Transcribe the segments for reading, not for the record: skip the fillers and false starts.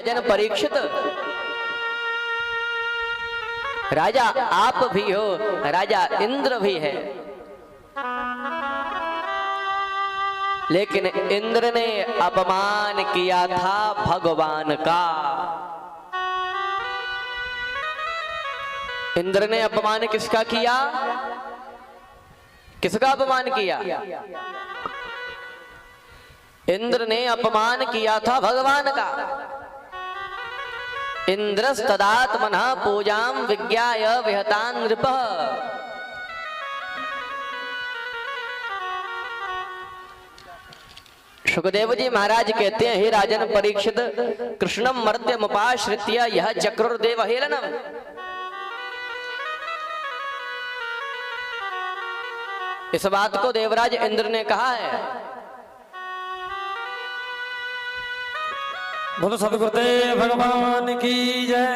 राजन परीक्षित, राजा आप भी हो, राजा इंद्र भी है, लेकिन इंद्र ने अपमान किया था भगवान का। इंद्र ने अपमान किसका किया? किसका अपमान किया? इंद्र ने अपमान किया था भगवान का। इंद्रस्तदात्मनः पूजाम विज्ञाय विहतान् नृपः। सुखदेव जी महाराज कहते हैं, हे राजन परीक्षित, कृष्णम मर्त्यमुपाश्रित्य यह चक्रुर्देव हेलनम। इस बात को देवराज इंद्र ने कहा है। बोलो सदगुरुदेव भगवान की जय।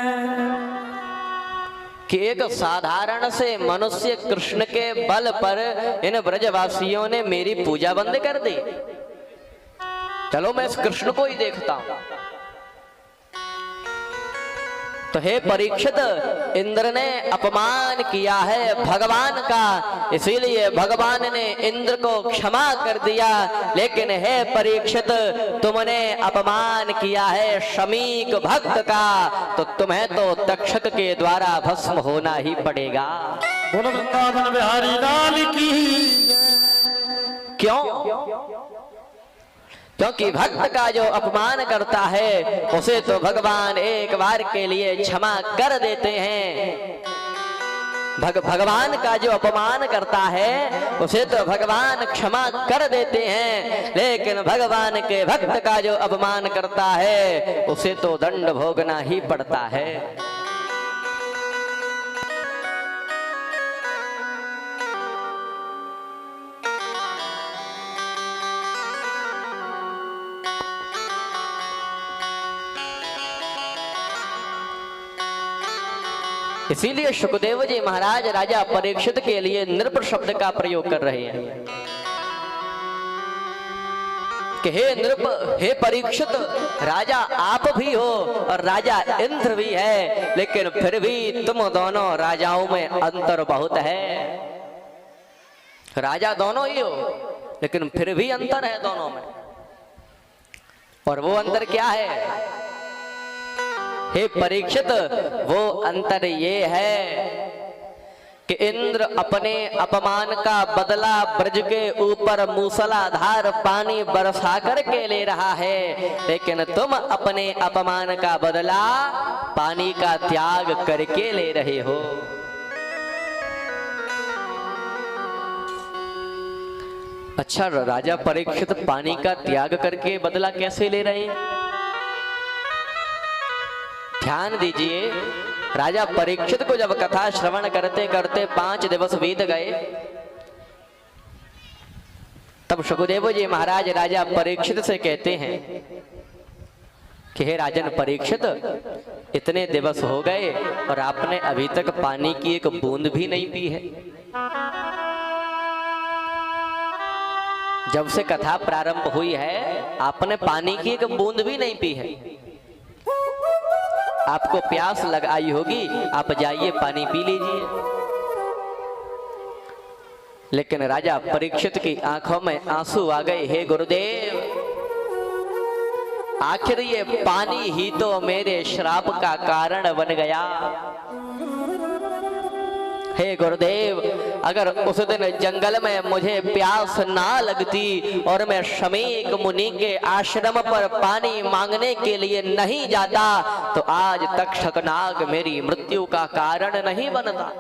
कि एक साधारण से मनुष्य कृष्ण के बल पर इन ब्रजवासियों ने मेरी पूजा बंद कर दी। चलो मैं इस कृष्ण को ही देखता हूं। तो हे परीक्षित, इंद्र ने अपमान किया है भगवान का, इसीलिए भगवान ने इंद्र को क्षमा कर दिया। लेकिन हे परीक्षित, तुमने अपमान किया है शमीक भक्त का, तो तुम्हें तो तक्षक के द्वारा भस्म होना ही पड़ेगा। बोलो वृंदावन बिहारी लाल की। क्यों? क्योंकि भक्त का जो अपमान करता है उसे तो भगवान एक बार के लिए क्षमा कर देते हैं। भगवान का जो अपमान करता है उसे तो भगवान क्षमा कर देते हैं, लेकिन भगवान के भक्त का जो अपमान करता है उसे तो दंड भोगना ही पड़ता है। इसीलिए सुखदेव जी महाराज राजा परीक्षित के लिए नृप शब्द का प्रयोग कर रहे हैं कि हे नृप, हे परीक्षित, राजा आप भी हो और राजा इंद्र भी है, लेकिन फिर भी तुम दोनों राजाओं में अंतर बहुत है। राजा दोनों ही हो, लेकिन फिर भी अंतर है दोनों में। और वो अंतर क्या है? हे परीक्षित, वो अंतर ये है कि इंद्र अपने अपमान का बदला ब्रज के ऊपर मूसलाधार पानी बरसा करके ले रहा है, लेकिन तुम अपने अपमान का बदला पानी का त्याग करके ले रहे हो। अच्छा, राजा परीक्षित पानी का त्याग करके बदला कैसे ले रहे हैं? ध्यान दीजिए, राजा परीक्षित को जब कथा श्रवण करते करते 5 दिवस बीत गए, तब सुखदेव जी महाराज राजा परीक्षित से कहते हैं कि हे राजन परीक्षित, इतने दिवस हो गए और आपने अभी तक पानी की एक बूंद भी नहीं पी है। जब से कथा प्रारंभ हुई है आपने पानी की एक बूंद भी नहीं पी है। आपको प्यास लग आई होगी, आप जाइए पानी पी लीजिए। लेकिन राजा परीक्षित की आंखों में आंसू आ गए। हे गुरुदेव, आखिर ये पानी ही तो मेरे श्राप का कारण बन गया। हे गुरुदेव, अगर उस दिन जंगल में मुझे प्यास ना लगती और मैं शमीक मुनि के आश्रम पर पानी मांगने के लिए नहीं जाता, तो आज तक्षक नाग मेरी मृत्यु का कारण नहीं बनता।